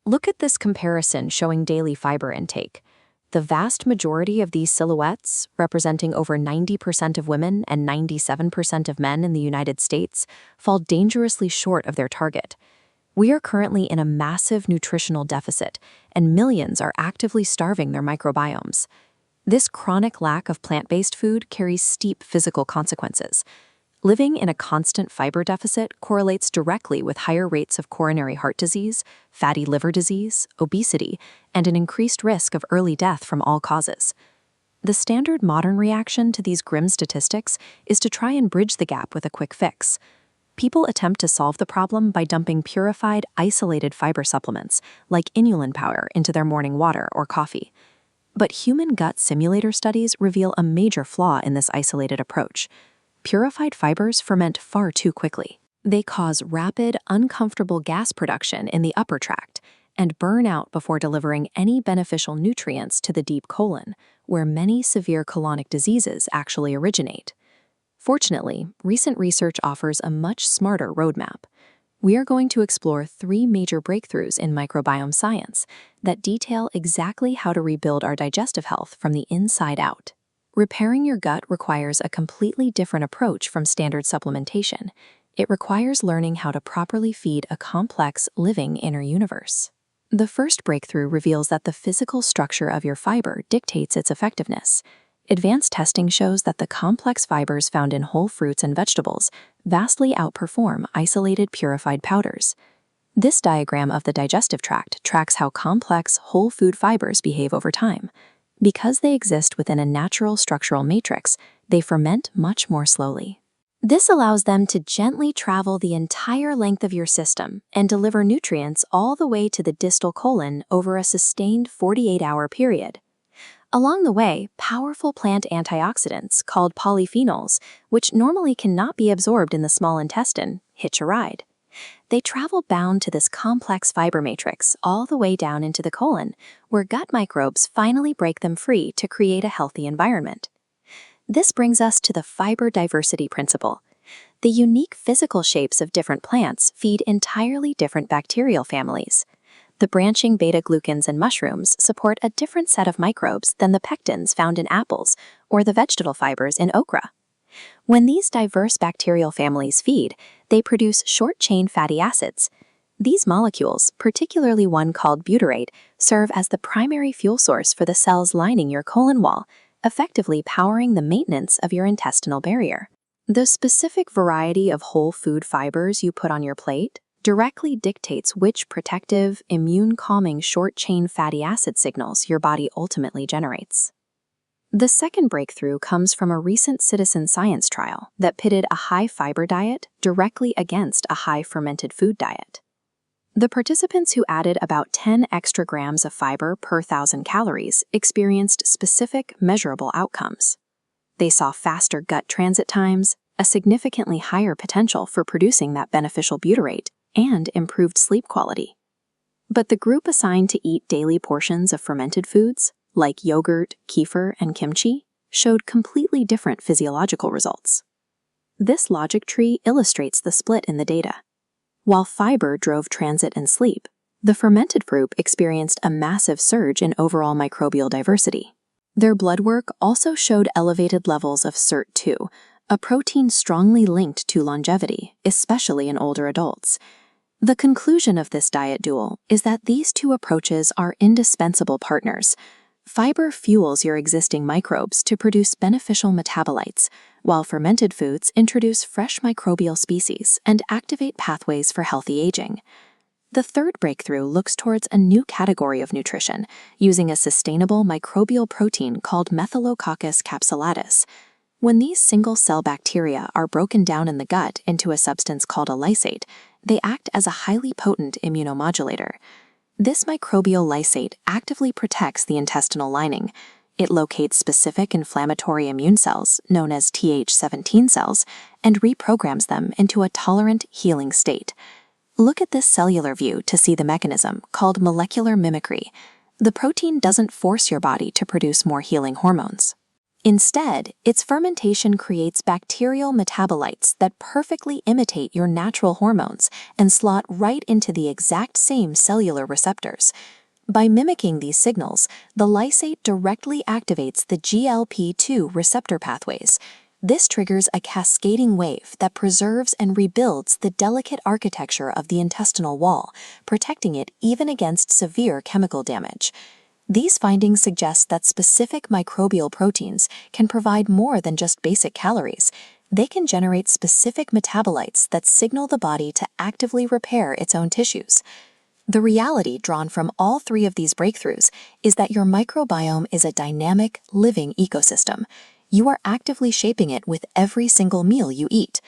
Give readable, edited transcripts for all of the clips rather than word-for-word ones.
Look at this comparison showing daily fiber intake. The vast majority of these silhouettes, representing over 90% of women and 97% of men in the United States, fall dangerously short of their target. We are currently in a massive nutritional deficit, and millions are actively starving their microbiomes. This chronic lack of plant-based food carries steep physical consequences. Living in a constant fiber deficit correlates directly with higher rates of coronary heart disease, fatty liver disease, obesity, and an increased risk of early death from all causes. The standard modern reaction to these grim statistics is to try and bridge the gap with a quick fix. People attempt to solve the problem by dumping purified, isolated fiber supplements, like inulin powder, into their morning water or coffee. But human gut simulator studies reveal a major flaw in this isolated approach. Purified fibers ferment far too quickly. They cause rapid, uncomfortable gas production in the upper tract and burn out before delivering any beneficial nutrients to the deep colon, where many severe colonic diseases actually originate. Fortunately, recent research offers a much smarter roadmap. We are going to explore 3 major breakthroughs in microbiome science that detail exactly how to rebuild our digestive health from the inside out. Repairing your gut requires a completely different approach from standard supplementation. It requires learning how to properly feed a complex, living inner universe. The first breakthrough reveals that the physical structure of your fiber dictates its effectiveness. Advanced testing shows that the complex fibers found in whole fruits and vegetables vastly outperform isolated purified powders. This diagram of the digestive tract tracks how complex whole food fibers behave over time. Because they exist within a natural structural matrix, they ferment much more slowly. This allows them to gently travel the entire length of your system and deliver nutrients all the way to the distal colon over a sustained 48-hour period. Along the way, powerful plant antioxidants, called polyphenols, which normally cannot be absorbed in the small intestine, hitch a ride. They travel bound to this complex fiber matrix all the way down into the colon, where gut microbes finally break them free to create a healthy environment. This brings us to the fiber diversity principle. The unique physical shapes of different plants feed entirely different bacterial families. The branching beta-glucans in mushrooms support a different set of microbes than the pectins found in apples or the vegetable fibers in okra. When these diverse bacterial families feed, they produce short-chain fatty acids. These molecules, particularly one called butyrate, serve as the primary fuel source for the cells lining your colon wall, effectively powering the maintenance of your intestinal barrier. The specific variety of whole food fibers you put on your plate directly dictates which protective, immune-calming short-chain fatty acid signals your body ultimately generates. The second breakthrough comes from a recent citizen science trial that pitted a high-fiber diet directly against a high-fermented food diet. The participants who added about 10 extra grams of fiber per 1,000 calories experienced specific, measurable outcomes. They saw faster gut transit times, a significantly higher potential for producing that beneficial butyrate, and improved sleep quality. But the group assigned to eat daily portions of fermented foods, like yogurt, kefir, and kimchi, showed completely different physiological results. This logic tree illustrates the split in the data. While fiber drove transit and sleep, the fermented group experienced a massive surge in overall microbial diversity. Their blood work also showed elevated levels of SIRT2, a protein strongly linked to longevity, especially in older adults. The conclusion of this diet duel is that these two approaches are indispensable partners. Fiber fuels your existing microbes to produce beneficial metabolites, while fermented foods introduce fresh microbial species and activate pathways for healthy aging. The third breakthrough looks towards a new category of nutrition, using a sustainable microbial protein called Methylococcus capsulatus. When these single-cell bacteria are broken down in the gut into a substance called a lysate, they act as a highly potent immunomodulator. This microbial lysate actively protects the intestinal lining. It locates specific inflammatory immune cells, known as Th17 cells, and reprograms them into a tolerant, healing state. Look at this cellular view to see the mechanism, called molecular mimicry. The protein doesn't force your body to produce more healing hormones. Instead, its fermentation creates bacterial metabolites that perfectly imitate your natural hormones and slot right into the exact same cellular receptors. By mimicking these signals, the lysate directly activates the GLP-2 receptor pathways. This triggers a cascading wave that preserves and rebuilds the delicate architecture of the intestinal wall, protecting it even against severe chemical damage. These findings suggest that specific microbial proteins can provide more than just basic calories. They can generate specific metabolites that signal the body to actively repair its own tissues. The reality drawn from all three of these breakthroughs is that your microbiome is a dynamic, living ecosystem. You are actively shaping it with every single meal you eat.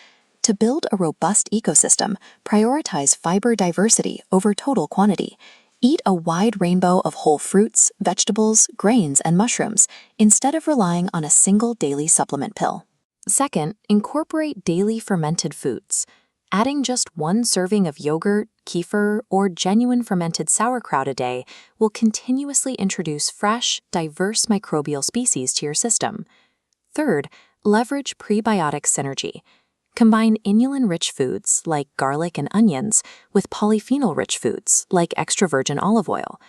To build a robust ecosystem, prioritize fiber diversity over total quantity. Eat a wide rainbow of whole fruits, vegetables, grains, and mushrooms instead of relying on a single daily supplement pill. Second, incorporate daily fermented foods. Adding just one serving of yogurt, kefir, or genuine fermented sauerkraut a day will continuously introduce fresh, diverse microbial species to your system. Third, leverage prebiotic synergy. Combine inulin-rich foods, like garlic and onions, with polyphenol-rich foods, like extra virgin olive oil.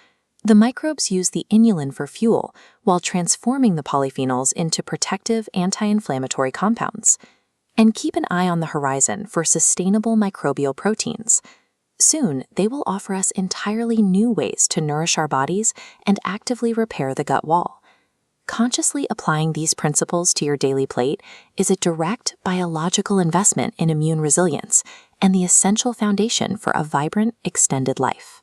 The microbes use the inulin for fuel, while transforming the polyphenols into protective anti-inflammatory compounds. And keep an eye on the horizon for sustainable microbial proteins. Soon, they will offer us entirely new ways to nourish our bodies and actively repair the gut wall. Consciously applying these principles to your daily plate is a direct biological investment in immune resilience and the essential foundation for a vibrant, extended life.